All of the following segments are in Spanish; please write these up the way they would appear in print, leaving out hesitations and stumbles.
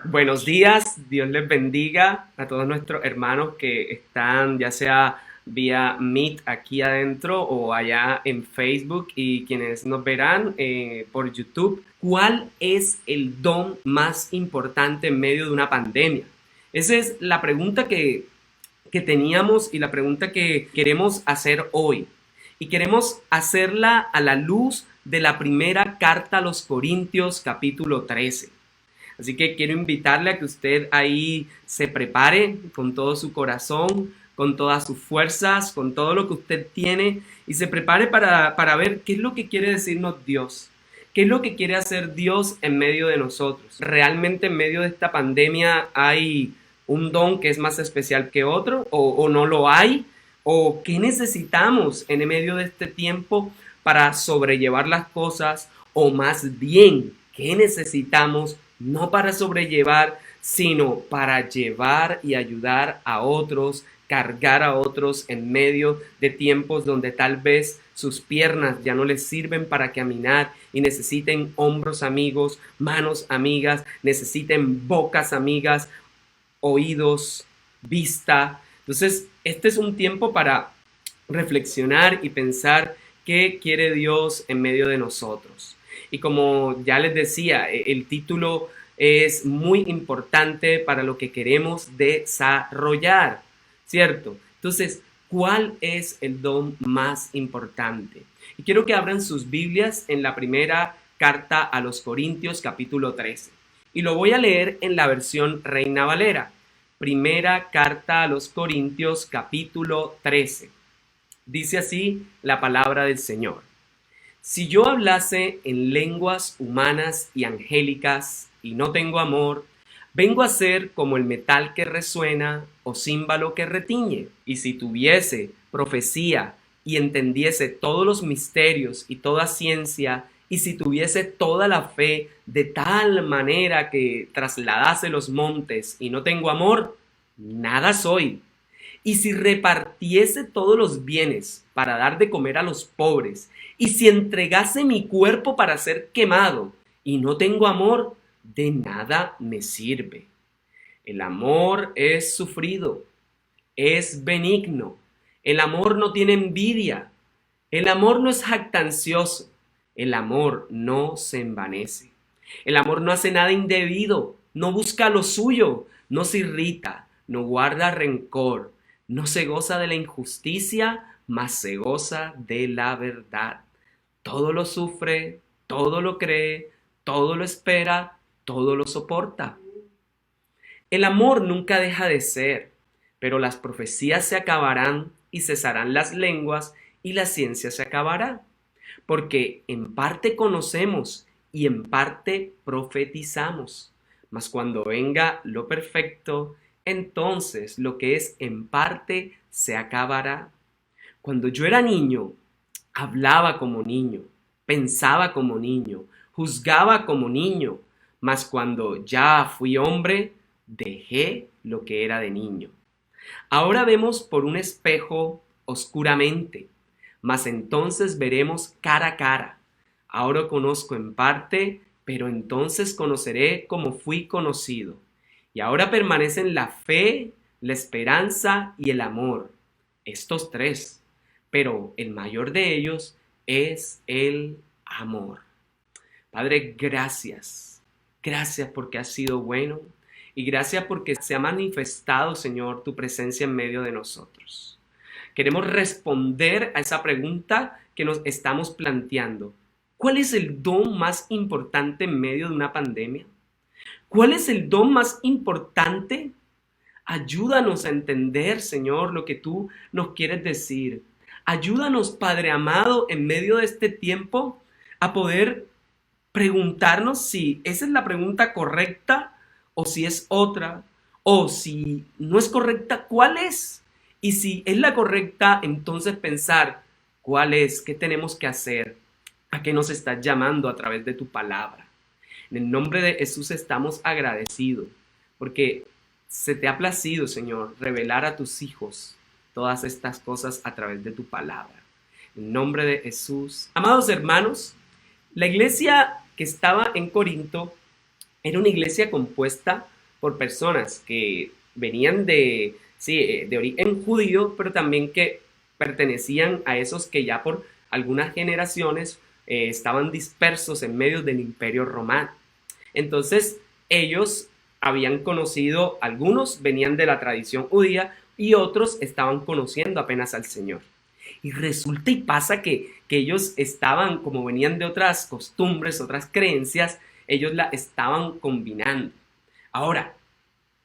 Buenos días, Dios les bendiga a todos nuestros hermanos que están ya sea vía Meet aquí adentro o allá en Facebook y quienes nos verán por YouTube. ¿Cuál es el don más importante en medio de una pandemia? Esa es la pregunta que teníamos y la pregunta que queremos hacer hoy. Y queremos hacerla a la luz de la primera carta a los Corintios capítulo 13. Así que quiero invitarle a que usted ahí se prepare con todo su corazón, con todas sus fuerzas, con todo lo que usted tiene y se prepare para ver qué es lo que quiere decirnos Dios. ¿Qué es lo que quiere hacer Dios en medio de nosotros? ¿Realmente en medio de esta pandemia hay un don que es más especial que otro o no lo hay? ¿O qué necesitamos en medio de este tiempo para sobrellevar las cosas? O más bien, ¿qué necesitamos no para sobrellevar, sino para llevar y ayudar a otros, cargar a otros en medio de tiempos donde tal vez sus piernas ya no les sirven para caminar y necesiten hombros amigos, manos amigas, necesiten bocas amigas, oídos, vista? Entonces, este es un tiempo para reflexionar y pensar qué quiere Dios en medio de nosotros. Y como ya les decía, el título es muy importante para lo que queremos desarrollar, ¿cierto? Entonces, ¿cuál es el don más importante? Y quiero que abran sus Biblias en la primera carta a los Corintios capítulo 13. Y lo voy a leer en la versión Reina Valera. Primera carta a los Corintios capítulo 13. Dice así la palabra del Señor. Si yo hablase en lenguas humanas y angélicas y no tengo amor, vengo a ser como el metal que resuena o címbalo que retiñe. Y si tuviese profecía y entendiese todos los misterios y toda ciencia, y si tuviese toda la fe de tal manera que trasladase los montes y no tengo amor, nada soy. Y si repartiese todos los bienes para dar de comer a los pobres, y si entregase mi cuerpo para ser quemado, y no tengo amor, de nada me sirve. El amor es sufrido, es benigno. El amor no tiene envidia. El amor no es jactancioso. El amor no se envanece. El amor no hace nada indebido, no busca lo suyo, no se irrita, no guarda rencor, no se goza de la injusticia, mas se goza de la verdad. Todo lo sufre, todo lo cree, todo lo espera, todo lo soporta. El amor nunca deja de ser, pero las profecías se acabarán y cesarán las lenguas y la ciencia se acabará, porque en parte conocemos y en parte profetizamos. Mas cuando venga lo perfecto, entonces lo que es en parte se acabará. Cuando yo era niño, hablaba como niño, pensaba como niño, juzgaba como niño, mas cuando ya fui hombre, dejé lo que era de niño. Ahora vemos por un espejo oscuramente, mas entonces veremos cara a cara. Ahora conozco en parte, pero entonces conoceré como fui conocido. Y ahora permanecen la fe, la esperanza y el amor, estos tres, pero el mayor de ellos es el amor. Padre, gracias. Gracias porque has sido bueno y gracias porque se ha manifestado, Señor, tu presencia en medio de nosotros. Queremos responder a esa pregunta que nos estamos planteando. ¿Cuál es el don más importante en medio de una pandemia? ¿Cuál es el don más importante? Ayúdanos a entender, Señor, lo que tú nos quieres decir. Ayúdanos, Padre amado, en medio de este tiempo a poder preguntarnos si esa es la pregunta correcta o si es otra, o si no es correcta, ¿cuál es? Y si es la correcta, entonces pensar cuál es, qué tenemos que hacer, a qué nos estás llamando a través de tu palabra. En el nombre de Jesús estamos agradecidos porque se te ha placido, Señor, revelar a tus hijos todas estas cosas a través de tu palabra. En nombre de Jesús. Amados hermanos, la iglesia que estaba en Corinto Era una iglesia compuesta por personas que venían de, sí, de origen judío, pero también que pertenecían a esos que ya por algunas generaciones estaban dispersos en medio del imperio romano. Entonces, ellos habían conocido, algunos venían de la tradición judía y otros estaban conociendo apenas al Señor. Y resulta y pasa que ellos estaban, como venían de otras costumbres, otras creencias, ellos la estaban combinando. Ahora,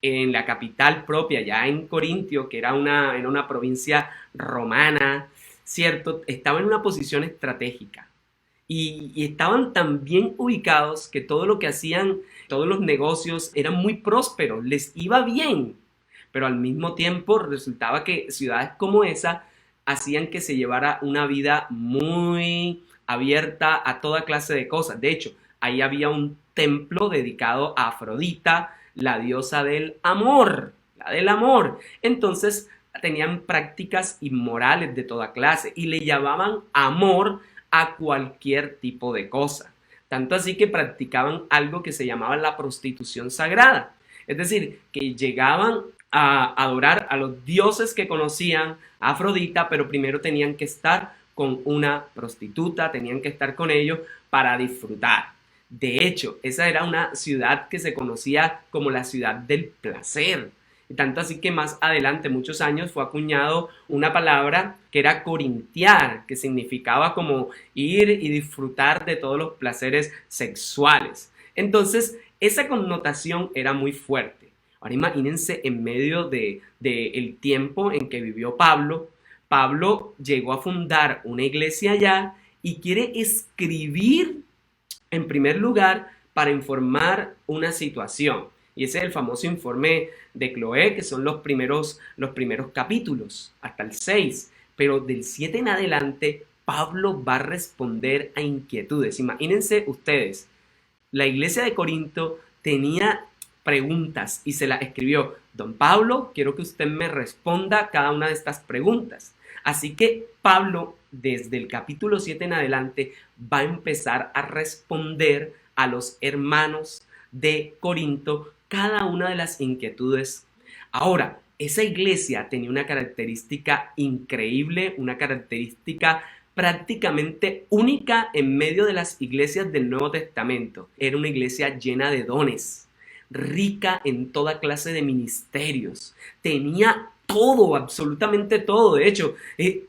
en la capital propia, ya en Corintio, que era una provincia romana, ¿cierto? Estaba en una posición estratégica y estaban tan bien ubicados que todo lo que hacían, todos los negocios eran muy prósperos, les iba bien, pero al mismo tiempo resultaba que ciudades como esa hacían que se llevara una vida muy abierta a toda clase de cosas. De hecho, ahí había un templo dedicado a Afrodita, la diosa del amor, la del amor. Entonces tenían prácticas inmorales de toda clase y le llamaban amor a cualquier tipo de cosa. Tanto así que practicaban algo que se llamaba la prostitución sagrada. Es decir, que llegaban a adorar a los dioses que conocían, a Afrodita, pero primero tenían que estar con una prostituta, tenían que estar con ellos para disfrutar. De hecho, esa era una ciudad que se conocía como la ciudad del placer. Y tanto así que más adelante, muchos años, fue acuñado una palabra que era corintiar, que significaba como ir y disfrutar de todos los placeres sexuales. Entonces, esa connotación era muy fuerte. Ahora imagínense en medio de el tiempo en que vivió Pablo, Pablo llegó a fundar una iglesia allá y quiere escribir en primer lugar para informar una situación. Y ese es el famoso informe de Chloé, que son los primeros capítulos, hasta el 6. Pero del 7 en adelante, Pablo va a responder a inquietudes. Imagínense ustedes, la iglesia de Corinto tenía preguntas y se las escribió: Don Pablo, quiero que usted me responda cada una de estas preguntas. Así que Pablo, desde el capítulo 7 en adelante, va a empezar a responder a los hermanos de Corinto cada una de las inquietudes. Ahora, esa iglesia tenía una característica increíble, una característica prácticamente única en medio de las iglesias del Nuevo Testamento. Era una iglesia llena de dones, rica en toda clase de ministerios. Tenía todo, absolutamente todo. De hecho,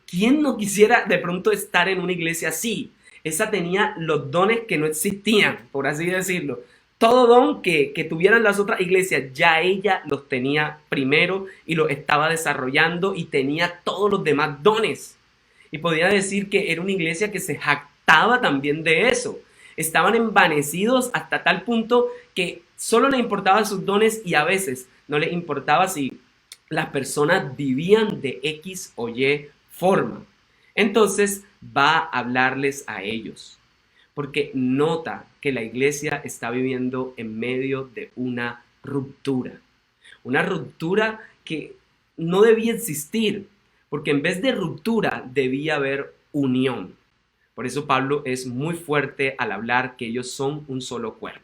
¿quién no quisiera de pronto estar en una iglesia así? Esa tenía los dones que no existían, por así decirlo. Todo don que tuvieran las otras iglesias, ya ella los tenía primero y los estaba desarrollando y tenía todos los demás dones. Y podía decir que era una iglesia que se jactaba también de eso. Estaban envanecidos hasta tal punto que solo les importaban sus dones y a veces no les importaba si las personas vivían de X o Y forma. Entonces va a hablarles a ellos, porque nota que la iglesia está viviendo en medio de una ruptura que no debía existir, porque en vez de ruptura debía haber unión. Por eso Pablo es muy fuerte al hablar que ellos son un solo cuerpo.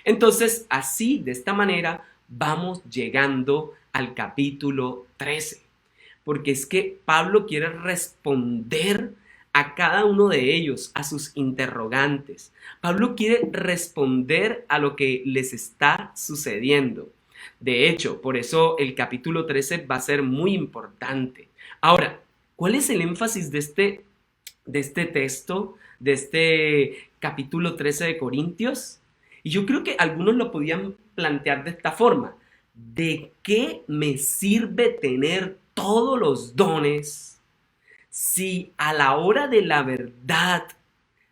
Entonces, así, de esta manera, vamos llegando al capítulo 13, porque es que Pablo quiere responder a cada uno de ellos, a sus interrogantes. Pablo quiere responder a lo que les está sucediendo. De hecho, por eso el capítulo 13 va a ser muy importante. Ahora, ¿cuál es el énfasis de este texto, de este capítulo 13 de Corintios? Y yo creo que algunos lo podían plantear de esta forma: ¿de qué me sirve tener todos los dones si a la hora de la verdad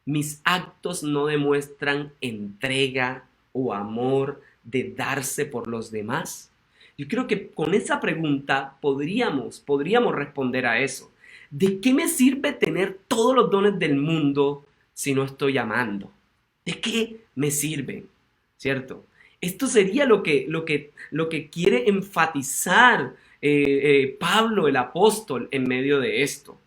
mis actos no demuestran entrega o amor de darse por los demás? Yo creo que con esa pregunta podríamos responder a eso. ¿De qué me sirve tener todos los dones del mundo si no estoy amando? ¿De qué me sirven? ¿Cierto? Esto sería lo que quiere enfatizar Pablo, el apóstol, en medio de esto.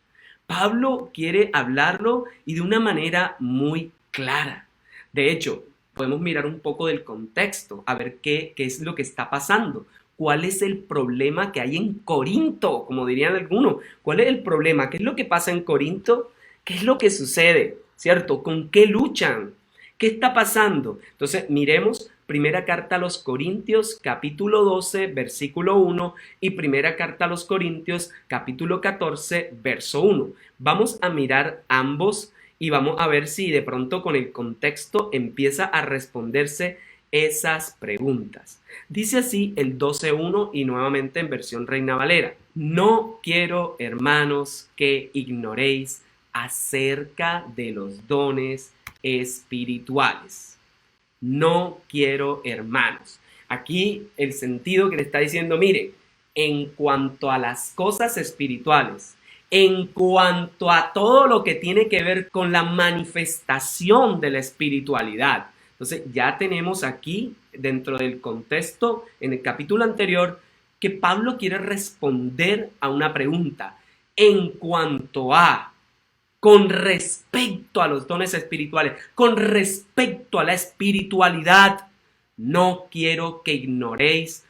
Pablo quiere hablarlo y de una manera muy clara. De hecho, podemos mirar un poco del contexto, a ver qué es lo que está pasando. ¿Cuál es el problema que hay en Corinto? Como dirían algunos. ¿Cuál es el problema? ¿Qué es lo que pasa en Corinto? ¿Qué es lo que sucede? ¿Cierto? ¿Con qué luchan? ¿Qué está pasando? Entonces, miremos primera carta a los Corintios, capítulo 12, versículo 1, y primera carta a los Corintios, capítulo 14, verso 1. Vamos a mirar ambos y vamos a ver si de pronto con el contexto empieza a responderse esas preguntas. Dice así el 12.1 y nuevamente en versión Reina Valera. No quiero, hermanos, que ignoréis acerca de los dones espirituales. No quiero, hermanos. Aquí el sentido que le está diciendo, mire, en cuanto a las cosas espirituales, en cuanto a todo lo que tiene que ver con la manifestación de la espiritualidad. Entonces ya tenemos aquí, dentro del contexto, en el capítulo anterior, que Pablo quiere responder a una pregunta. En cuanto a, con respecto a los dones espirituales, con respecto a la espiritualidad, no quiero que ignoréis.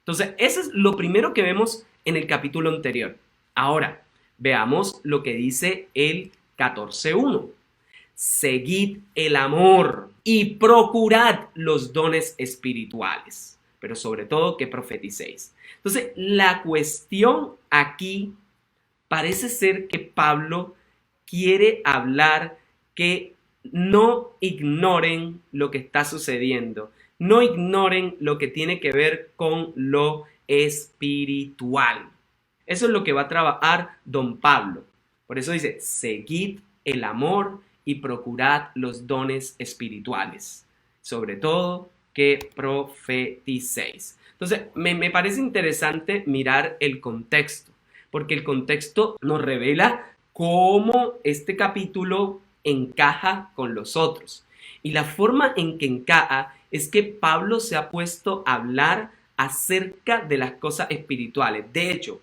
Entonces, eso es lo primero que vemos en el capítulo anterior. Ahora, veamos lo que dice el 14.1. Seguid el amor y procurad los dones espirituales, pero sobre todo que profeticéis. Entonces, la cuestión aquí parece ser que Pablo quiere hablar que no ignoren lo que está sucediendo, no ignoren lo que tiene que ver con lo espiritual. Eso es lo que va a trabajar don Pablo. Por eso dice, seguid el amor y procurad los dones espirituales, sobre todo que profeticéis. Entonces, me parece interesante mirar el contexto, porque el contexto nos revela cómo este capítulo encaja con los otros. Y la forma en que encaja es que Pablo se ha puesto a hablar acerca de las cosas espirituales. De hecho,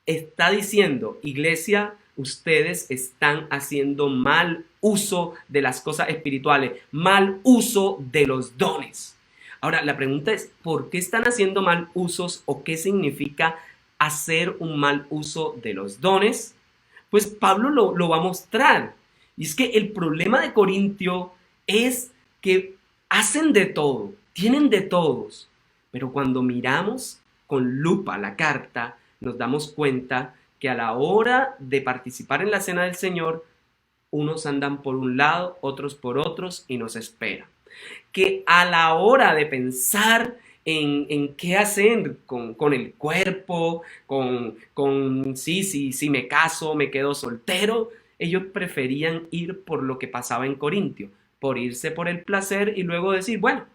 está diciendo, iglesia, ustedes están haciendo mal uso de las cosas espirituales, mal uso de los dones. Ahora, la pregunta es, ¿por qué están haciendo mal usos o qué significa hacer un mal uso de los dones? Pues Pablo lo va a mostrar. Y es que el problema de Corintio es que hacen de todo, tienen de todos, pero cuando miramos con lupa la carta, nos damos cuenta que a la hora de participar en la cena del Señor, unos andan por un lado, otros por otros y nos esperan. Que a la hora de pensar en qué hacer con el cuerpo, si me caso, me quedo soltero, ellos preferían ir por lo que pasaba en Corintio, por irse por el placer y luego decir, bueno,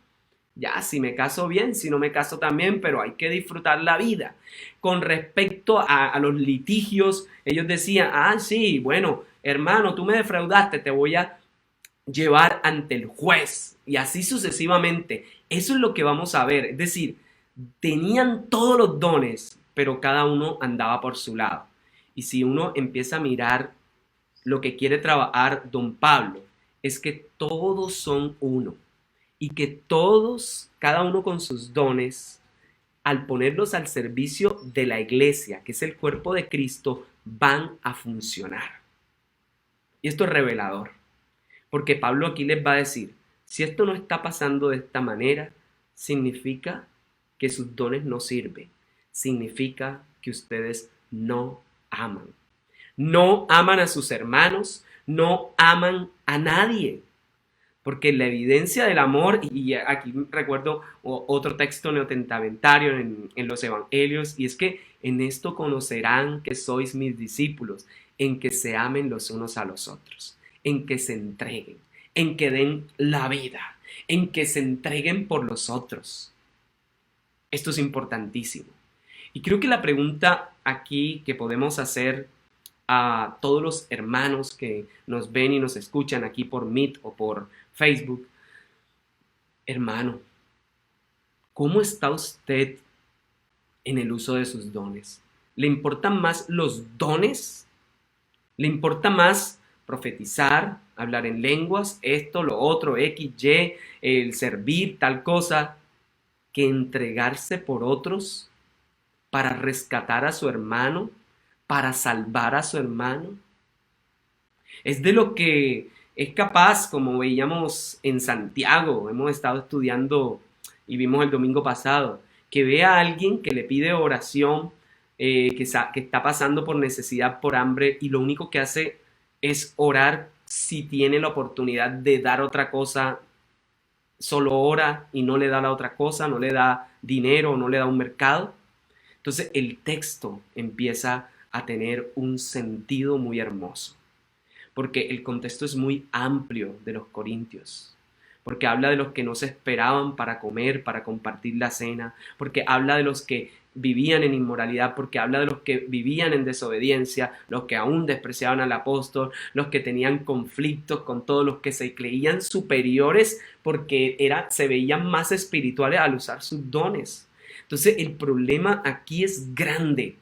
ya, si me caso bien, si no me caso también, pero hay que disfrutar la vida. Con respecto a los litigios, ellos decían, sí, bueno, hermano, tú me defraudaste, te voy a llevar ante el juez y así sucesivamente. Eso es lo que vamos a ver. Es decir, tenían todos los dones, pero cada uno andaba por su lado. Y si uno empieza a mirar lo que quiere trabajar don Pablo, es que todos son uno y que todos, cada uno con sus dones, al ponerlos al servicio de la iglesia, que es el cuerpo de Cristo, van a funcionar. Y esto es revelador. Porque Pablo aquí les va a decir, si esto no está pasando de esta manera, significa que sus dones no sirven. Significa que ustedes no aman. No aman a sus hermanos, no aman a nadie. Porque la evidencia del amor, y aquí recuerdo otro texto neotestamentario en los evangelios, y es que en esto conocerán que sois mis discípulos, en que se amen los unos a los otros, en que se entreguen, en que den la vida, en que se entreguen por los otros. Esto es importantísimo. Y creo que la pregunta aquí que podemos hacer a todos los hermanos que nos ven y nos escuchan aquí por Meet o por Facebook, hermano, ¿cómo está usted en el uso de sus dones? ¿Le importan más los dones? ¿Le importa más profetizar? hablar en lenguas, esto, lo otro, X, Y, el servir, tal cosa, que entregarse por otros para rescatar a su hermano, para salvar a su hermano. Es de lo que es capaz, como veíamos en Santiago, hemos estado estudiando y vimos el domingo pasado, que ve a alguien que le pide oración, que está pasando por necesidad, por hambre, y lo único que hace es orar si tiene la oportunidad de dar otra cosa, solo ora y no le da la otra cosa, no le da dinero, no le da un mercado. Entonces el texto empieza a tener un sentido muy hermoso porque el contexto es muy amplio de los corintios, porque habla de los que no se esperaban para comer, para compartir la cena, porque habla de los que vivían en inmoralidad, porque habla de los que vivían en desobediencia, los que aún despreciaban al apóstol, los que tenían conflictos con todos los que se creían superiores porque se veían más espirituales al usar sus dones. Entonces el problema aquí es grande,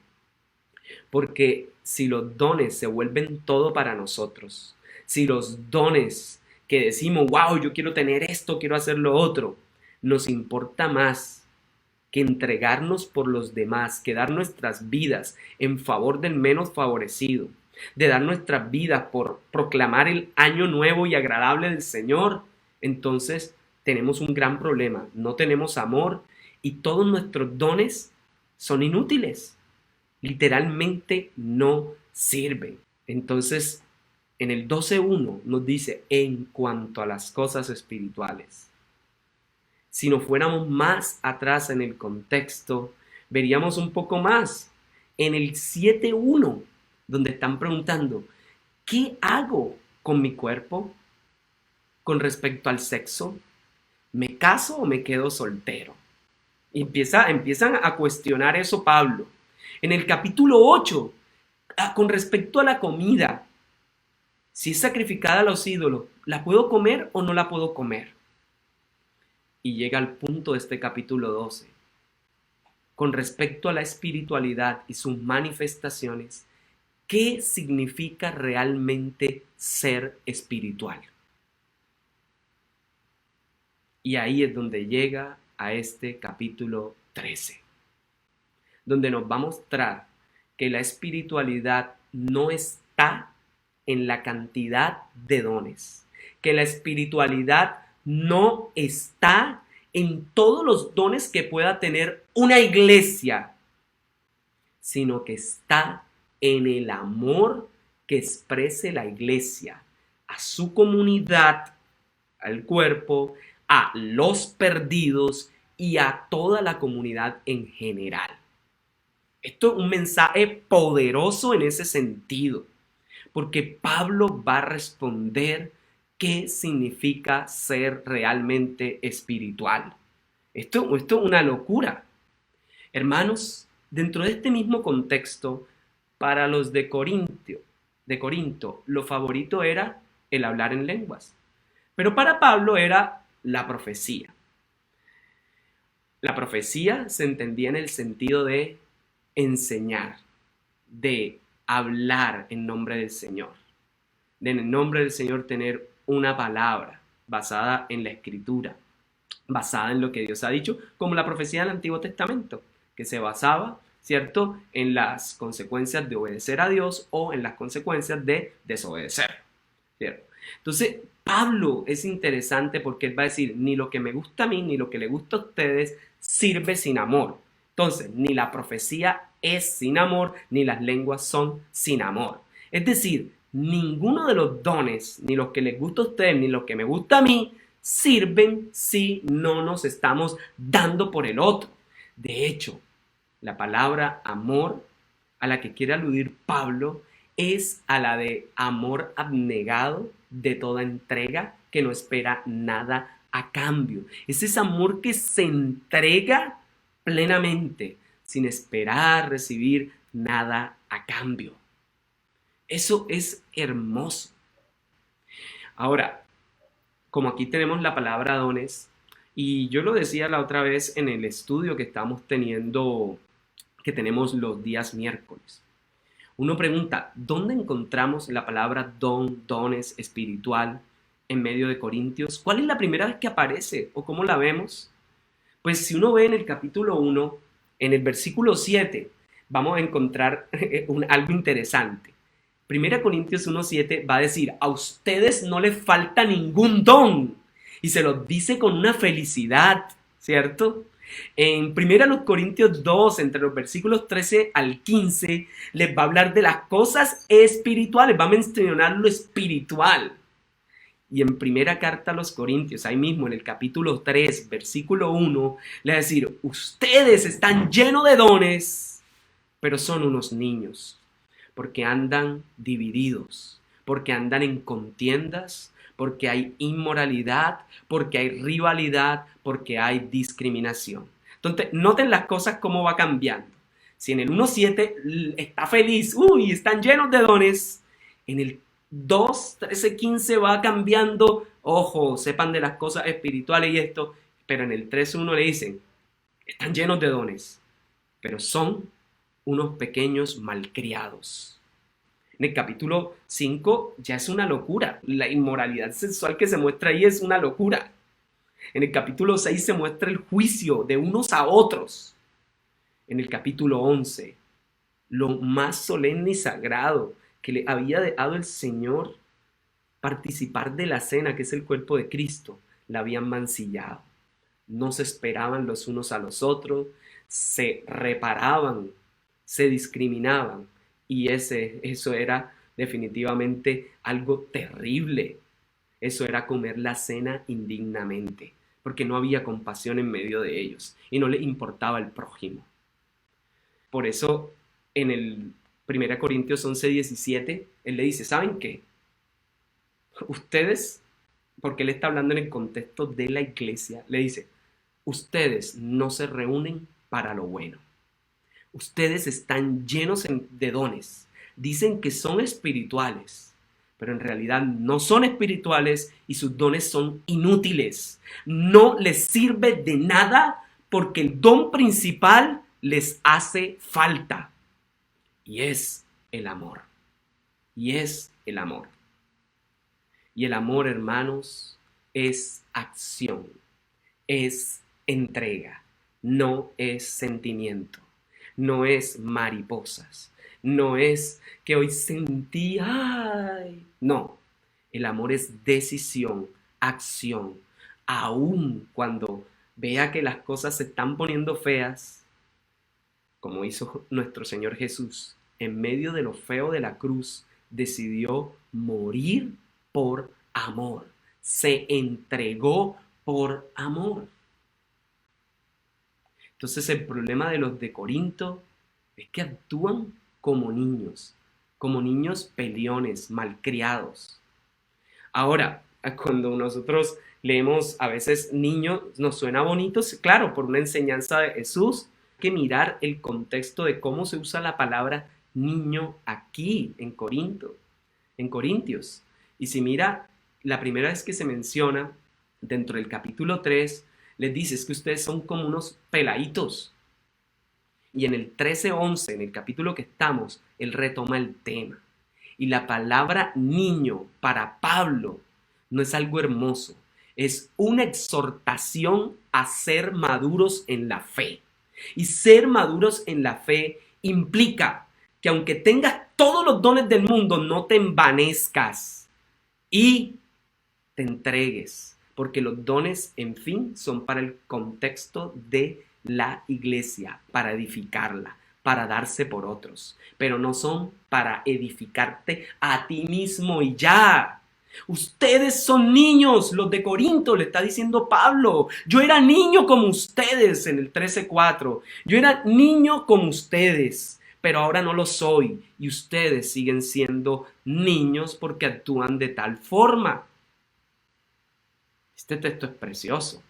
porque si los dones se vuelven todo para nosotros, si los dones que decimos, wow, yo quiero tener esto, quiero hacer lo otro, nos importa más que entregarnos por los demás, que dar nuestras vidas en favor del menos favorecido, de dar nuestras vidas por proclamar el año nuevo y agradable del Señor, entonces tenemos un gran problema, no tenemos amor y todos nuestros dones son inútiles. Literalmente no sirven. Entonces, en el 12.1 nos dice, en cuanto a las cosas espirituales. Si nos fuéramos más atrás en el contexto, veríamos un poco más. En el 7.1, donde están preguntando, ¿qué hago con mi cuerpo con respecto al sexo? ¿Me caso o me quedo soltero? Y empiezan a cuestionar eso Pablo. En el capítulo 8, con respecto a la comida, si es sacrificada a los ídolos, ¿la puedo comer o no la puedo comer? Y llega al punto de este capítulo 12. Con respecto a la espiritualidad y sus manifestaciones, ¿qué significa realmente ser espiritual? Y ahí es donde llega a este capítulo 13. Donde nos va a mostrar que la espiritualidad no está en la cantidad de dones, que la espiritualidad no está en todos los dones que pueda tener una iglesia, sino que está en el amor que exprese la iglesia a su comunidad, al cuerpo, a los perdidos y a toda la comunidad en general. Esto es un mensaje poderoso en ese sentido, porque Pablo va a responder qué significa ser realmente espiritual. Esto es una locura. Hermanos, dentro de este mismo contexto, para los de Corinto, lo favorito era el hablar en lenguas. Pero para Pablo era la profecía. La profecía se entendía en el sentido de enseñar, de hablar en nombre del Señor, de en el nombre del Señor tener una palabra basada en la Escritura, basada en lo que Dios ha dicho, como la profecía del Antiguo Testamento, que se basaba, ¿cierto?, en las consecuencias de obedecer a Dios o en las consecuencias de desobedecer, ¿cierto? Entonces, Pablo es interesante porque él va a decir, ni lo que me gusta a mí, ni lo que le gusta a ustedes, sirve sin amor. Entonces, ni la profecía es sin amor, ni las lenguas son sin amor. Es decir, ninguno de los dones, ni los que les gusta a ustedes, ni los que me gusta a mí, sirven si no nos estamos dando por el otro. De hecho, la palabra amor a la que quiere aludir Pablo es a la de amor abnegado, de toda entrega, que no espera nada a cambio. Es ese amor que se entrega plenamente, sin esperar recibir nada a cambio. Eso es hermoso. Ahora, como aquí tenemos la palabra dones, y yo lo decía la otra vez en el estudio que estamos teniendo, que tenemos los días miércoles. Uno pregunta, ¿dónde encontramos la palabra don, dones, espiritual en medio de Corintios? ¿Cuál es la primera vez que aparece o cómo la vemos? Pues si uno ve en el capítulo 1, en el versículo 7, vamos a encontrar algo interesante. Primera Corintios 1:7 va a decir, a ustedes no les falta ningún don. Y se los dice con una felicidad, ¿cierto? En Primera Corintios 2, entre los versículos 13 al 15, les va a hablar de las cosas espirituales, va a mencionar lo espiritual. Y en primera carta a los Corintios, ahí mismo en el capítulo 3, versículo 1, le va a decir, ustedes están llenos de dones, pero son unos niños, porque andan divididos, porque andan en contiendas, porque hay inmoralidad, porque hay rivalidad, porque hay discriminación. Entonces, noten las cosas cómo va cambiando. Si en el 1:7 está feliz, uy, están llenos de dones, en el 2, 13, 15 va cambiando, ojo, sepan de las cosas espirituales y esto, pero en el 3:1 le dicen, están llenos de dones, pero son unos pequeños malcriados. En el capítulo 5 ya es una locura, la inmoralidad sexual que se muestra ahí es una locura. En el capítulo 6 se muestra el juicio de unos a otros. En el capítulo 11, lo más solemne y sagrado que le había dado el Señor participar de la cena, que es el cuerpo de Cristo, la habían mancillado. No se esperaban los unos a los otros, se reparaban, se discriminaban, y eso era definitivamente algo terrible. Eso era comer la cena indignamente, porque no había compasión en medio de ellos y no les importaba el prójimo. Por eso en el 1 Corintios 11:17, él le dice, ¿saben qué? Ustedes, porque él está hablando en el contexto de la iglesia, le dice, ustedes no se reúnen para lo bueno. Ustedes están llenos de dones. Dicen que son espirituales, pero en realidad no son espirituales y sus dones son inútiles. No les sirve de nada porque el don principal les hace falta. Y es el amor. Y es el amor. Y el amor, hermanos, es acción, es entrega, no es sentimiento, no es mariposas, no es que hoy sentí, ay, no, el amor es decisión, acción, aun cuando vea que las cosas se están poniendo feas, como hizo nuestro Señor Jesús, en medio de lo feo de la cruz, decidió morir por amor. Se entregó por amor. Entonces el problema de los de Corinto es que actúan como niños peleones, malcriados. Ahora, cuando nosotros leemos a veces niño, nos suena bonito, claro, por una enseñanza de Jesús, hay que mirar el contexto de cómo se usa la palabra niño aquí en Corintios. Y si mira, la primera vez que se menciona dentro del capítulo 3, les dice es que ustedes son como unos peladitos. Y en el 13:11, en el capítulo que estamos, él retoma el tema. Y la palabra niño para Pablo no es algo hermoso, es una exhortación a ser maduros en la fe. Y ser maduros en la fe implica que aunque tengas todos los dones del mundo, no te envanezcas y te entregues, porque los dones, en fin, son para el contexto de la iglesia, para edificarla, para darse por otros, pero no son para edificarte a ti mismo y ya. Ustedes son niños, los de Corinto, le está diciendo Pablo. Yo era niño como ustedes en el 13:4. Yo era niño como ustedes, pero ahora no lo soy. Y ustedes siguen siendo niños porque actúan de tal forma. Este texto es precioso.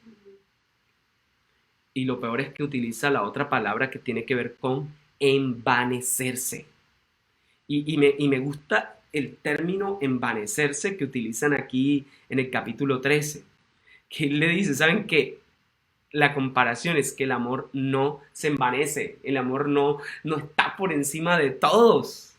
Y lo peor es que utiliza la otra palabra que tiene que ver con envanecerse. Y me gusta el término envanecerse que utilizan aquí en el capítulo 13. Que él le dice, ¿saben qué? La comparación es que el amor no se envanece. El amor no está por encima de todos.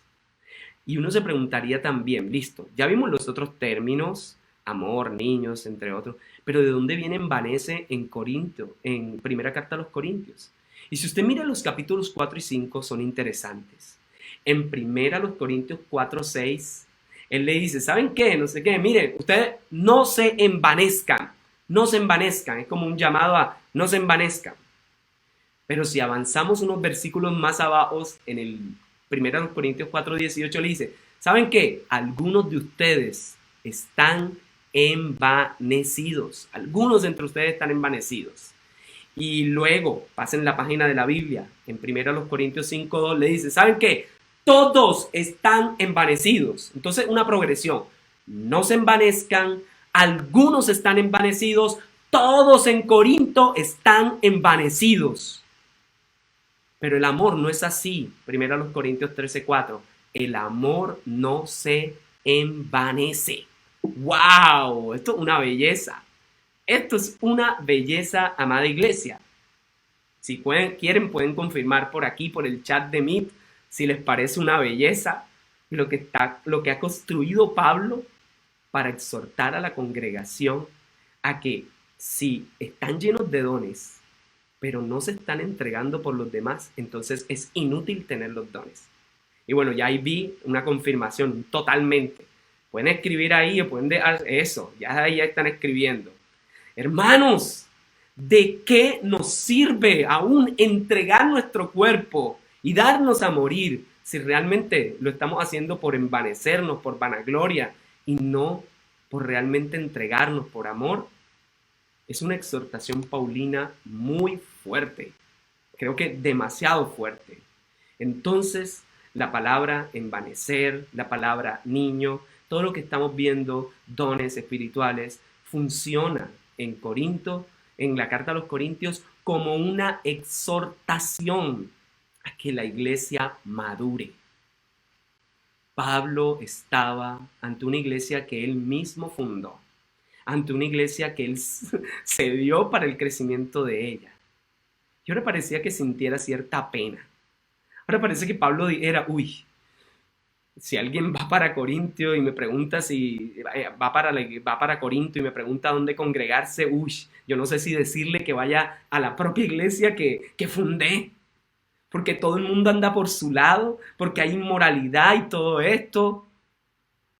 Y uno se preguntaría también, listo, ya vimos los otros términos, amor, niños, entre otros, pero ¿de dónde viene envanece en Corinto, en primera carta a los Corintios? Y si usted mira los capítulos 4 y 5 son interesantes. En primera los Corintios 4, 6, él le dice, ¿saben qué? No sé qué, miren, ustedes no se envanezcan, no se envanezcan, es como un llamado a no se envanezcan. Pero si avanzamos unos versículos más abajo, en el 1 Corintios 4:18 le dice, ¿saben qué? Algunos de ustedes están envanecidos. Algunos entre ustedes están envanecidos. Y luego, pasen la página de la Biblia, en 1 Corintios 5:2 le dice, ¿saben qué? Todos están envanecidos. Entonces, una progresión. No se envanezcan, algunos están envanecidos, todos en Corinto están envanecidos. Pero el amor no es así. Primero Corintios 13:4. El amor no se envanece. ¡Wow! Esto es una belleza. Esto es una belleza, amada iglesia. Si quieren, pueden confirmar por aquí, por el chat de Meet, si les parece una belleza lo que ha construido Pablo para exhortar a la congregación a que si están llenos de dones, pero no se están entregando por los demás, entonces es inútil tener los dones. Y bueno, ya ahí vi una confirmación totalmente. Pueden escribir ahí o pueden dejar eso, ya ahí están escribiendo. Hermanos, ¿de qué nos sirve aún entregar nuestro cuerpo y darnos a morir si realmente lo estamos haciendo por envanecernos, por vanagloria y no por realmente entregarnos por amor? Es una exhortación paulina muy fuerte, creo que demasiado fuerte. Entonces, la palabra envanecer, la palabra niño, todo lo que estamos viendo, dones espirituales, funciona en Corinto, en la carta a los Corintios, como una exhortación a que la iglesia madure. Pablo estaba ante una iglesia que él mismo fundó, ante una iglesia que él se dio para el crecimiento de ella. Y ahora parecía que sintiera cierta pena. Ahora parece que Pablo era, uy, si alguien va para Corintio y me pregunta si va para Corinto y me pregunta dónde congregarse, uy, yo no sé si decirle que vaya a la propia iglesia que fundé, porque todo el mundo anda por su lado, porque hay inmoralidad y todo esto.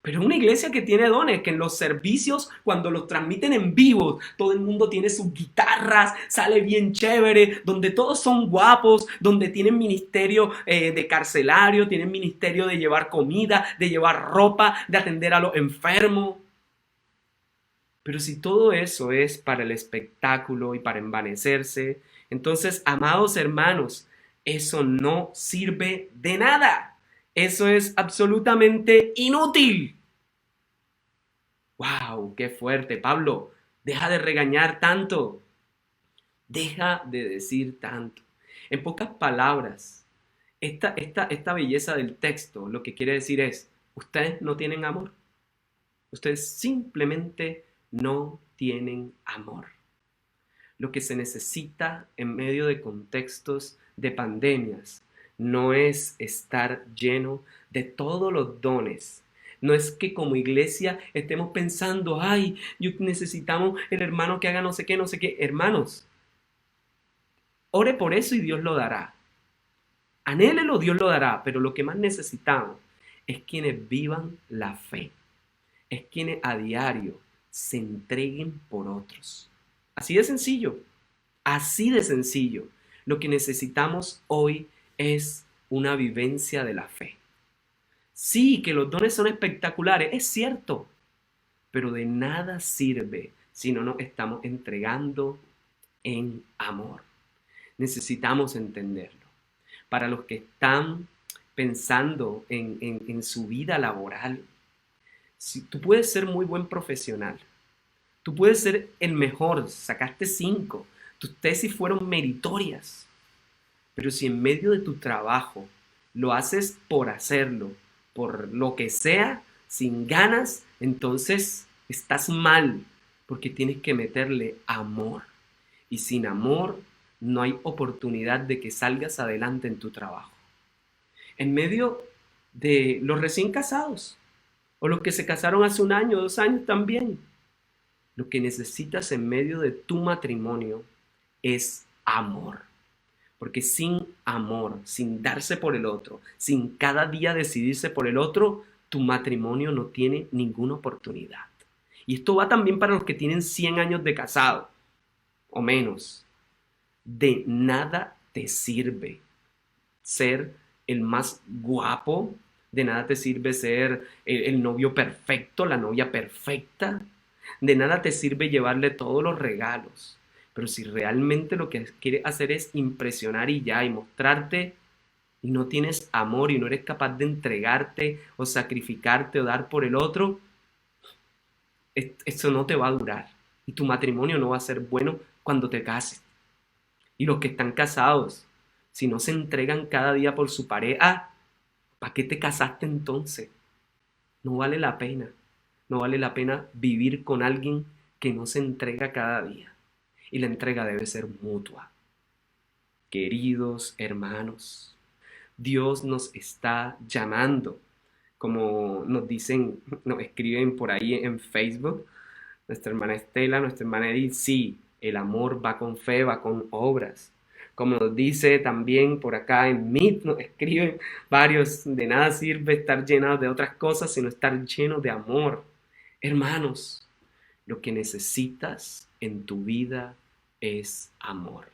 Pero una iglesia que tiene dones, que en los servicios, cuando los transmiten en vivo, todo el mundo tiene sus guitarras, sale bien chévere, donde todos son guapos, donde tienen ministerio de carcelario, tienen ministerio de llevar comida, de llevar ropa, de atender a los enfermos. Pero si todo eso es para el espectáculo y para envanecerse, entonces, amados hermanos, eso no sirve de nada. Eso es absolutamente inútil. ¡Wow! ¡Qué fuerte! Pablo, deja de regañar tanto. Deja de decir tanto. En pocas palabras, esta belleza del texto lo que quiere decir es, ustedes no tienen amor. Ustedes simplemente no tienen amor. Lo que se necesita en medio de contextos de pandemias no es estar lleno de todos los dones. No es que como iglesia estemos pensando, ay, necesitamos el hermano que haga no sé qué, no sé qué. Hermanos, ore por eso y Dios lo dará. Anhélelo, Dios lo dará. Pero lo que más necesitamos es quienes vivan la fe. Es quienes a diario se entreguen por otros. Así de sencillo. Así de sencillo. Lo que necesitamos hoy es una vivencia de la fe. Sí, que los dones son espectaculares, es cierto, pero de nada sirve si no nos estamos entregando en amor. Necesitamos entenderlo. Para los que están pensando en su vida laboral, si tú puedes ser muy buen profesional, tú puedes ser el mejor, sacaste 5, tus tesis fueron meritorias, pero si en medio de tu trabajo lo haces por hacerlo, por lo que sea, sin ganas, entonces estás mal, porque tienes que meterle amor. Y sin amor no hay oportunidad de que salgas adelante en tu trabajo. En medio de los recién casados o los que se casaron hace 1 año, 2 años también. Lo que necesitas en medio de tu matrimonio es amor. Porque sin amor, sin darse por el otro, sin cada día decidirse por el otro, tu matrimonio no tiene ninguna oportunidad. Y esto va también para los que tienen 100 años de casado o menos. De nada te sirve ser el más guapo, de nada te sirve ser el novio perfecto, la novia perfecta, de nada te sirve llevarle todos los regalos. Pero si realmente lo que quieres hacer es impresionar y ya, y mostrarte, y no tienes amor y no eres capaz de entregarte o sacrificarte o dar por el otro, eso no te va a durar. Y tu matrimonio no va a ser bueno cuando te cases. Y los que están casados, si no se entregan cada día por su pareja, ¿para qué te casaste entonces? No vale la pena. No vale la pena vivir con alguien que no se entrega cada día. Y la entrega debe ser mutua. Queridos hermanos, Dios nos está llamando, como nos dicen, nos escriben por ahí en Facebook, nuestra hermana Estela, nuestra hermana Edith, sí, el amor va con fe, va con obras. Como nos dice también por acá en Meet, nos escriben varios, de nada sirve estar llenados de otras cosas, sino estar llenos de amor. Hermanos, lo que necesitas en tu vida es amor.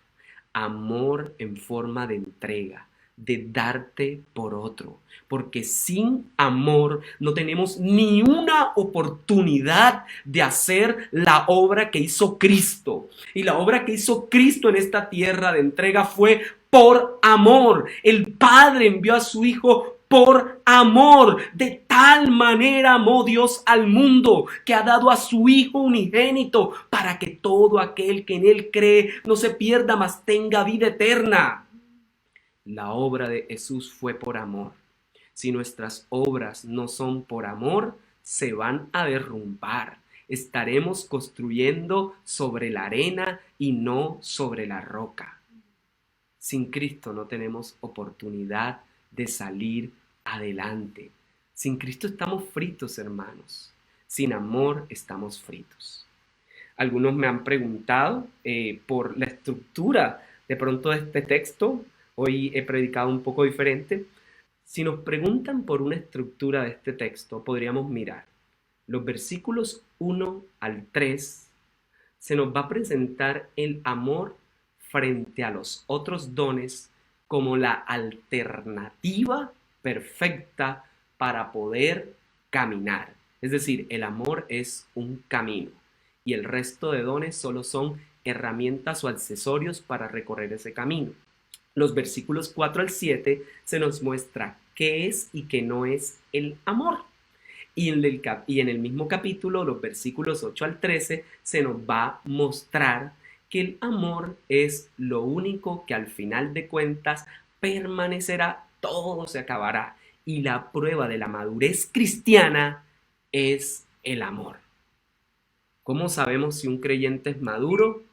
Amor en forma de entrega, de darte por otro. Porque sin amor no tenemos ni una oportunidad de hacer la obra que hizo Cristo. Y la obra que hizo Cristo en esta tierra de entrega fue por amor. El Padre envió a su Hijo por amor. De tal manera amó Dios al mundo que ha dado a su Hijo unigénito para que todo aquel que en Él cree no se pierda, mas tenga vida eterna. La obra de Jesús fue por amor. Si nuestras obras no son por amor, se van a derrumbar. Estaremos construyendo sobre la arena y no sobre la roca. Sin Cristo no tenemos oportunidad de salir adelante. Sin Cristo estamos fritos, hermanos. Sin amor estamos fritos. Algunos me han preguntado por la estructura de pronto de este texto. Hoy he predicado un poco diferente. Si nos preguntan por una estructura de este texto, podríamos mirar los versículos 1 al 3. Se nos va a presentar el amor frente a los otros dones como la alternativa perfecta para poder caminar. Es decir, el amor es un camino y el resto de dones solo son herramientas o accesorios para recorrer ese camino. Los versículos 4 al 7 se nos muestra qué es y qué no es el amor. Y en el mismo capítulo, los versículos 8 al 13, se nos va a mostrar que el amor es lo único que al final de cuentas permanecerá, todo se acabará. Y la prueba de la madurez cristiana es el amor. ¿Cómo sabemos si un creyente es maduro?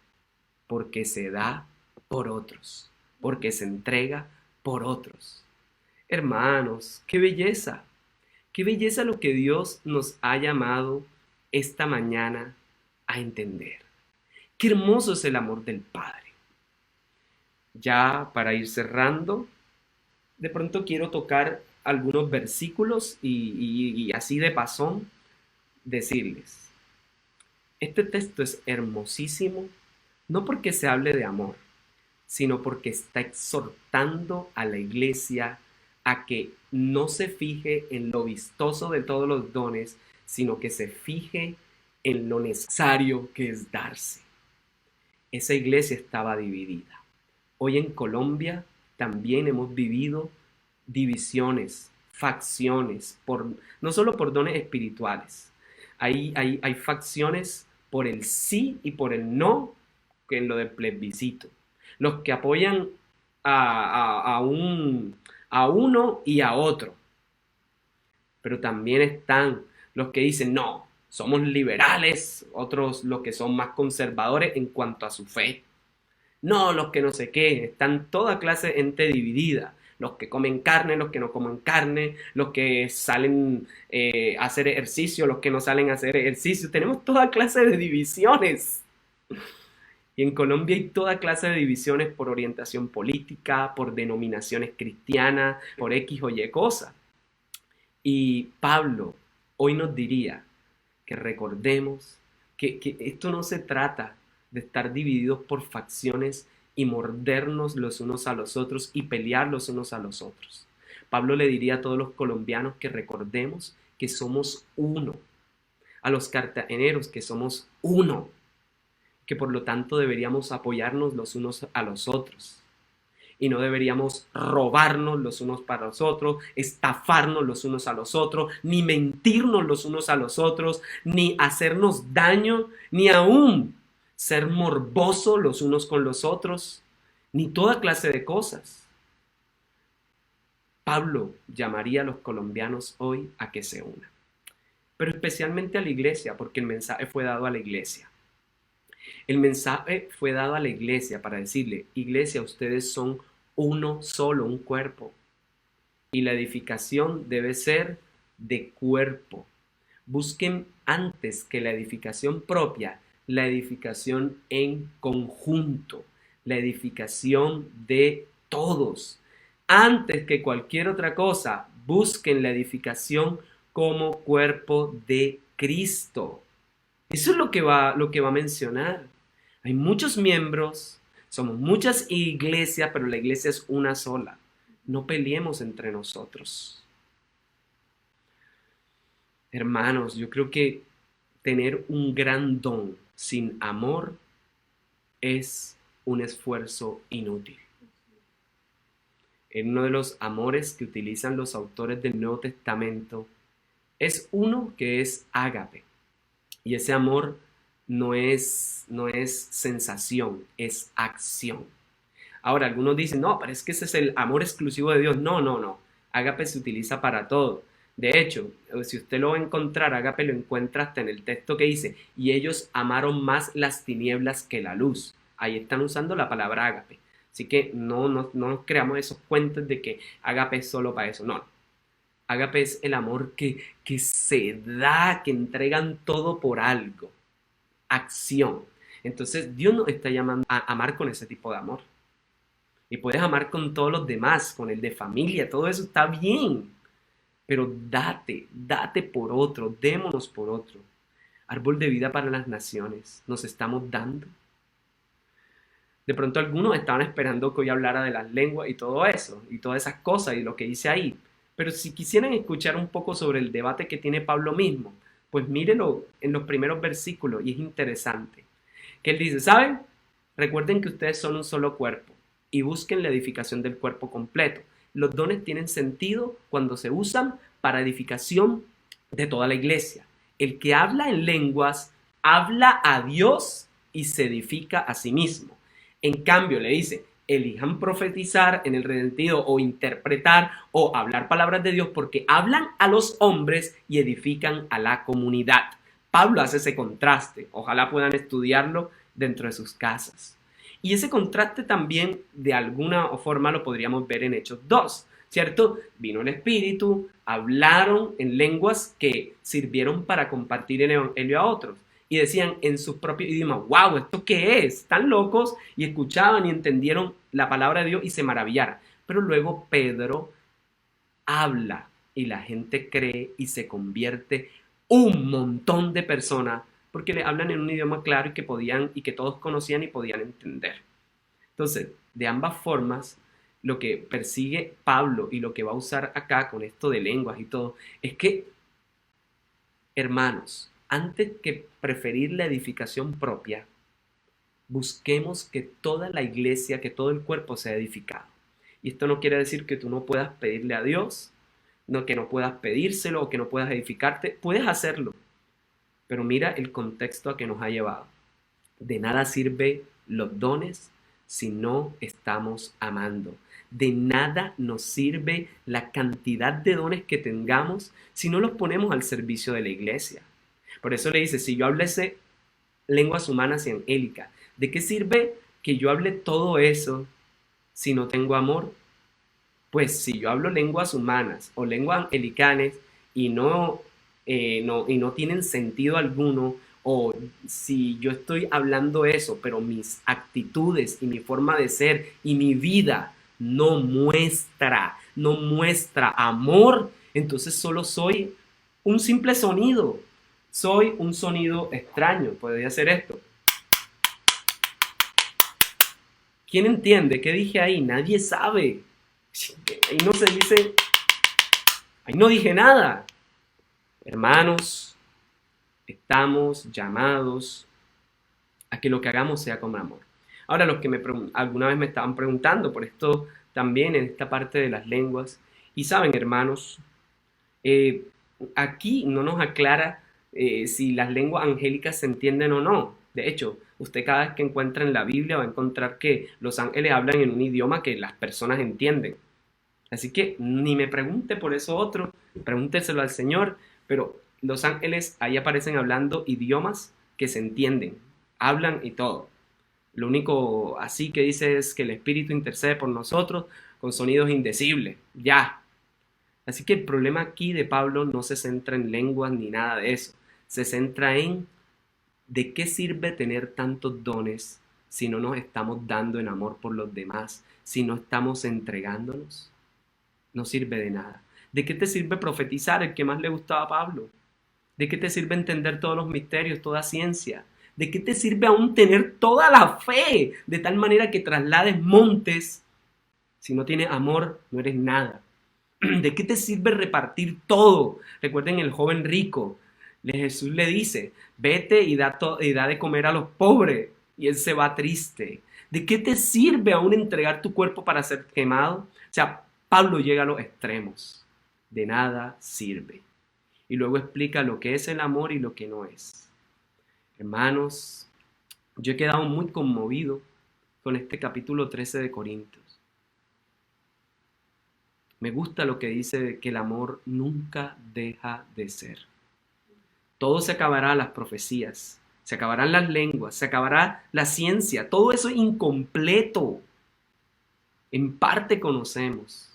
Porque se da por otros, porque se entrega por otros. Hermanos, qué belleza. Qué belleza lo que Dios nos ha llamado esta mañana a entender. Qué hermoso es el amor del Padre. Ya para ir cerrando, de pronto quiero tocar algunos versículos y así de pasón decirles, este texto es hermosísimo, no porque se hable de amor, sino porque está exhortando a la iglesia a que no se fije en lo vistoso de todos los dones, sino que se fije en lo necesario que es darse. Esa iglesia estaba dividida. Hoy en Colombia también hemos vivido divisiones, facciones, no solo por dones espirituales. Hay facciones por el sí y por el no, que en lo del plebiscito. Los que apoyan a uno y a otro. Pero también están los que dicen, no, somos liberales, otros los que son más conservadores en cuanto a su fe. No, los que no sé qué, están toda clase de gente dividida. los que comen carne, los que no comen carne, los que salen a hacer ejercicio, los que no salen a hacer ejercicio. Tenemos toda clase de divisiones. Y en Colombia hay toda clase de divisiones por orientación política, por denominaciones cristianas, por X o Y cosas. Y Pablo hoy nos diría que recordemos que esto no se trata de estar divididos por facciones y mordernos los unos a los otros y pelear los unos a los otros. Pablo le diría a todos los colombianos que recordemos que somos uno, a los cartageneros que somos uno, que por lo tanto deberíamos apoyarnos los unos a los otros y no deberíamos robarnos los unos para los otros, estafarnos los unos a los otros, ni mentirnos los unos a los otros, ni hacernos daño, ni aún ser morbosos los unos con los otros, ni toda clase de cosas. Pablo llamaría a los colombianos hoy a que se unan, pero especialmente a la iglesia, porque el mensaje fue dado a la iglesia. El mensaje fue dado a la iglesia para decirle, iglesia, ustedes son uno solo, un cuerpo. Y la edificación debe ser de cuerpo. Busquen antes que la edificación propia, la edificación en conjunto, la edificación de todos. Antes que cualquier otra cosa, busquen la edificación como cuerpo de Cristo. Eso es lo que va a mencionar. Hay muchos miembros, somos muchas iglesias, pero la iglesia es una sola. No peleemos entre nosotros. Hermanos, yo creo que tener un gran don sin amor es un esfuerzo inútil. En uno de los amores que utilizan los autores del Nuevo Testamento es uno que es ágape. Y ese amor no es sensación, es acción. Ahora, algunos dicen, no, pero es que ese es el amor exclusivo de Dios. No, no, no. Ágape se utiliza para todo. De hecho, si usted lo va a encontrar, ágape lo encuentra hasta en el texto que dice, y ellos amaron más las tinieblas que la luz. Ahí están usando la palabra ágape. Así que no nos creamos esos cuentos de que ágape es solo para eso. No. Ágape es el amor que se da, que entregan todo por algo. Acción. Entonces Dios nos está llamando a amar con ese tipo de amor. Y puedes amar con todos los demás, con el de familia, todo eso está bien. Pero date por otro, démonos por otro. Árbol de vida para las naciones, nos estamos dando. De pronto algunos estaban esperando que hoy hablara de las lenguas y todo eso, y todas esas cosas y lo que dice ahí. Pero si quisieran escuchar un poco sobre el debate que tiene Pablo mismo, pues mírenlo en los primeros versículos y es interesante. Que él dice, ¿saben? Recuerden que ustedes son un solo cuerpo y busquen la edificación del cuerpo completo. Los dones tienen sentido cuando se usan para edificación de toda la iglesia. El que habla en lenguas habla a Dios y se edifica a sí mismo. En cambio, le dice, elijan profetizar en el sentido o interpretar o hablar palabras de Dios porque hablan a los hombres y edifican a la comunidad. Pablo hace ese contraste. Ojalá puedan estudiarlo dentro de sus casas. Y ese contraste también de alguna forma lo podríamos ver en Hechos 2, ¿cierto? Vino el Espíritu, hablaron en lenguas que sirvieron para compartir el evangelio a otros. Y decían en sus propios idiomas, wow, ¿esto qué es? Están locos y escuchaban y entendieron la palabra de Dios y se maravillaron. Pero luego Pedro habla y la gente cree y se convierte un montón de personas porque le hablan en un idioma claro y que podían y que todos conocían y podían entender. Entonces, de ambas formas, lo que persigue Pablo y lo que va a usar acá con esto de lenguas y todo, es que, hermanos, antes que preferir la edificación propia, busquemos que toda la iglesia, que todo el cuerpo sea edificado. Y esto no quiere decir que tú no puedas pedirle a Dios, no, que no puedas pedírselo o que no puedas edificarte, puedes hacerlo. Pero mira el contexto a que nos ha llevado. De nada sirve los dones si no estamos amando. De nada nos sirve la cantidad de dones que tengamos si no los ponemos al servicio de la iglesia. Por eso le dice, si yo hablase lenguas humanas y angélicas, ¿de qué sirve que yo hable todo eso si no tengo amor? Pues si yo hablo lenguas humanas o lenguas angelicanes y y no tienen sentido alguno, o si yo estoy hablando eso, pero mis actitudes y mi forma de ser y mi vida no muestra amor, entonces solo soy un simple sonido. Soy un sonido extraño. Podría ser esto. ¿Quién entiende qué dije ahí? Nadie sabe. Ahí no se dice, ahí no dije nada. Hermanos, estamos llamados a que lo que hagamos sea con amor. Ahora, los que alguna vez me estaban preguntando por esto también en esta parte de las lenguas, y saben, hermanos, eh, aquí no nos aclara si las lenguas angélicas se entienden o no. De hecho, usted cada vez que encuentra en la Biblia va a encontrar que los ángeles hablan en un idioma que las personas entienden. Así que ni me pregunte por eso otro, pregúnteselo al Señor, pero los ángeles ahí aparecen hablando idiomas que se entienden, hablan y todo. Lo único así que dice es que el Espíritu intercede por nosotros con sonidos indecibles, ya. Así que el problema aquí de Pablo no se centra en lenguas ni nada de eso, se centra en de qué sirve tener tantos dones si no nos estamos dando en amor por los demás, si no estamos entregándonos. No sirve de nada. ¿De qué te sirve profetizar, el que más le gustaba a Pablo? ¿De qué te sirve entender todos los misterios, toda ciencia? ¿De qué te sirve aún tener toda la fe de tal manera que traslades montes? Si no tienes amor, no eres nada. ¿De qué te sirve repartir todo? Recuerden el joven rico. Jesús le dice, vete y da de comer a los pobres. Y él se va triste. ¿De qué te sirve aún entregar tu cuerpo para ser quemado? O sea, Pablo llega a los extremos. De nada sirve. Y luego explica lo que es el amor y lo que no es. Hermanos, yo he quedado muy conmovido con este capítulo 13 de Corintios. Me gusta lo que dice que el amor nunca deja de ser. Todo se acabará, las profecías, se acabarán las lenguas, se acabará la ciencia, todo eso es incompleto. En parte conocemos.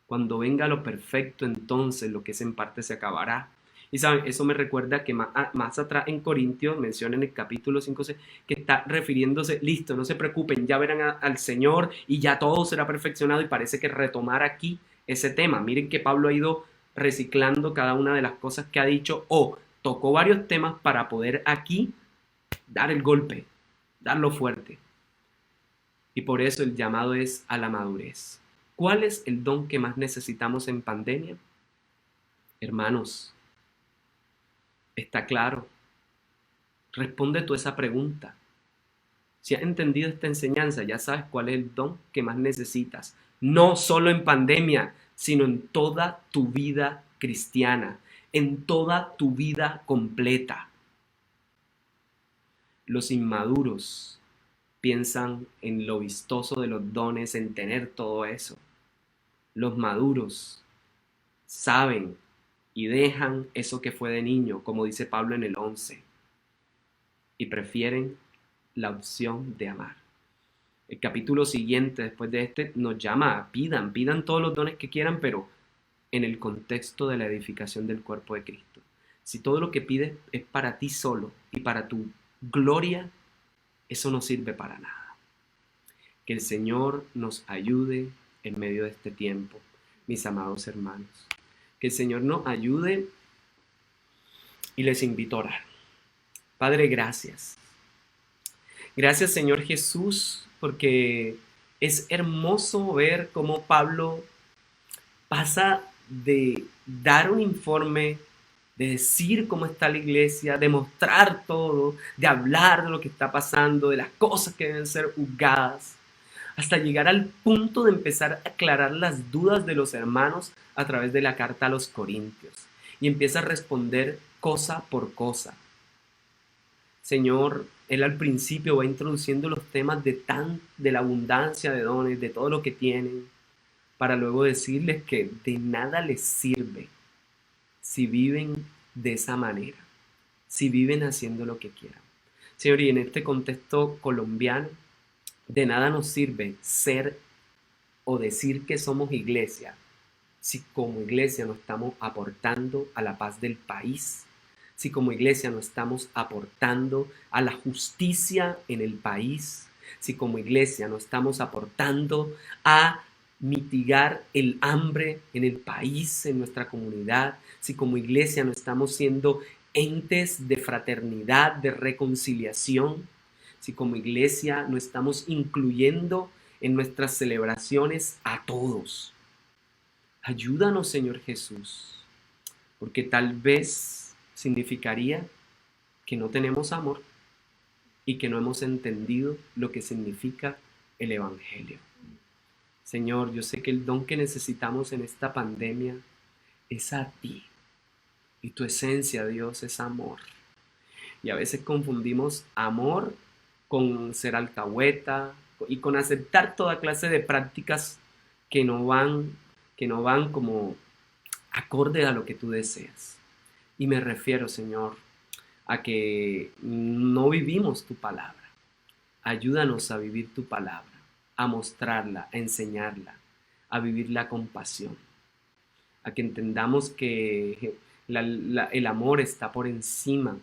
Cuando venga lo perfecto, entonces lo que es en parte se acabará. Y saben, eso me recuerda que más atrás en Corintios menciona en el capítulo 5 que está refiriéndose, listo, no se preocupen, ya verán al Señor y ya todo será perfeccionado, y parece que retomar aquí ese tema. Miren que Pablo ha ido reciclando cada una de las cosas que ha dicho o tocó varios temas para poder aquí dar el golpe, darlo fuerte. Y por eso el llamado es a la madurez. ¿Cuál es el don que más necesitamos en pandemia? Hermanos, está claro. Responde tú esa pregunta. Si has entendido esta enseñanza, ya sabes cuál es el don que más necesitas. No solo en pandemia, sino en toda tu vida cristiana, en toda tu vida completa. Los inmaduros piensan en lo vistoso de los dones, en tener todo eso. Los maduros saben y dejan eso que fue de niño, como dice Pablo en el 11, y prefieren la opción de amar. El capítulo siguiente, después de este, nos llama a pidan todos los dones que quieran, pero en el contexto de la edificación del cuerpo de Cristo. Si todo lo que pides es para ti solo y para tu gloria, eso no sirve para nada. Que el Señor nos ayude en medio de este tiempo, mis amados hermanos. Que el Señor nos ayude, y les invito a orar. Padre, gracias. Gracias, Señor Jesús, porque es hermoso ver cómo Pablo pasa de dar un informe, de decir cómo está la iglesia, de mostrar todo, de hablar de lo que está pasando, de las cosas que deben ser juzgadas, hasta llegar al punto de empezar a aclarar las dudas de los hermanos a través de la carta a los Corintios. Y empieza a responder cosa por cosa. Señor, Él al principio va introduciendo los temas de la abundancia de dones, de todo lo que tienen, para luego decirles que de nada les sirve si viven de esa manera, si viven haciendo lo que quieran. Señor, y en este contexto colombiano, de nada nos sirve ser o decir que somos iglesia si como iglesia no estamos aportando a la paz del país, si como iglesia no estamos aportando a la justicia en el país, si como iglesia no estamos aportando a mitigar el hambre en el país, en nuestra comunidad, si como iglesia no estamos siendo entes de fraternidad, de reconciliación, si como iglesia no estamos incluyendo en nuestras celebraciones a todos. Ayúdanos, Señor Jesús, porque tal vez significaría que no tenemos amor y que no hemos entendido lo que significa el Evangelio. Señor, yo sé que el don que necesitamos en esta pandemia es a ti, y tu esencia, Dios, es amor. Y a veces confundimos amor con ser alcahueta y con aceptar toda clase de prácticas que no van, que no van como acorde a lo que tú deseas. Y me refiero, Señor, a que no vivimos tu palabra. Ayúdanos a vivir tu palabra, a mostrarla, a enseñarla, a vivir la compasión, a que entendamos que el amor está por encima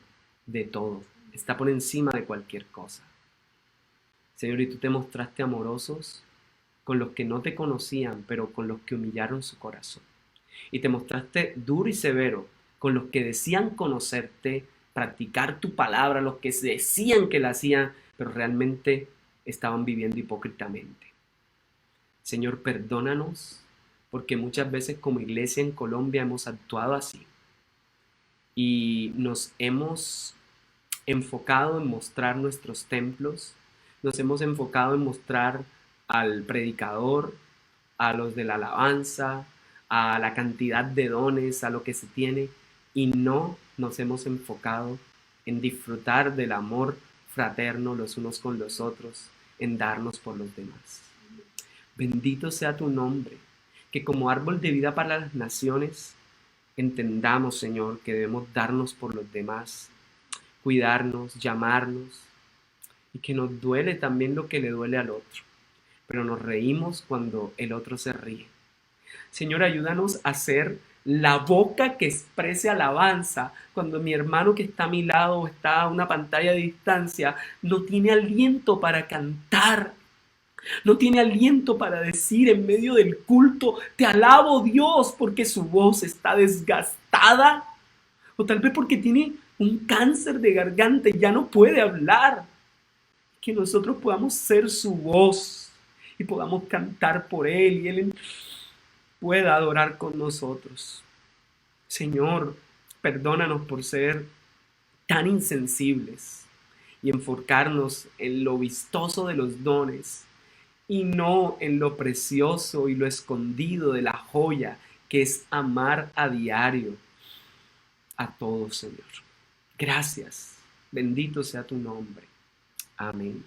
de todo, está por encima de cualquier cosa. Señor, y tú te mostraste amorosos con los que no te conocían, pero con los que humillaron su corazón. Y te mostraste duro y severo con los que decían conocerte, practicar tu palabra, los que decían que la hacían, pero realmente estaban viviendo hipócritamente. Señor, perdónanos, porque muchas veces como iglesia en Colombia hemos actuado así y nos hemos enfocado en mostrar nuestros templos, nos hemos enfocado en mostrar al predicador, a los de la alabanza, a la cantidad de dones, a lo que se tiene, y no nos hemos enfocado en disfrutar del amor fraterno los unos con los otros, en darnos por los demás. Bendito sea tu nombre, que como árbol de vida para las naciones, entendamos, Señor, que debemos darnos por los demás, cuidarnos, llamarnos, y que nos duele también lo que le duele al otro, pero nos reímos cuando el otro se ríe. Señor, ayúdanos a ser la boca que exprese alabanza cuando mi hermano que está a mi lado o está a una pantalla de distancia no tiene aliento para cantar, no tiene aliento para decir en medio del culto, te alabo Dios, porque su voz está desgastada, o tal vez porque tiene un cáncer de garganta y ya no puede hablar. Que nosotros podamos ser su voz y podamos cantar por él y él pueda adorar con nosotros. Señor, perdónanos por ser tan insensibles y enfocarnos en lo vistoso de los dones y no en lo precioso y lo escondido de la joya que es amar a diario a todos, Señor. Gracias. Bendito sea tu nombre. Amén.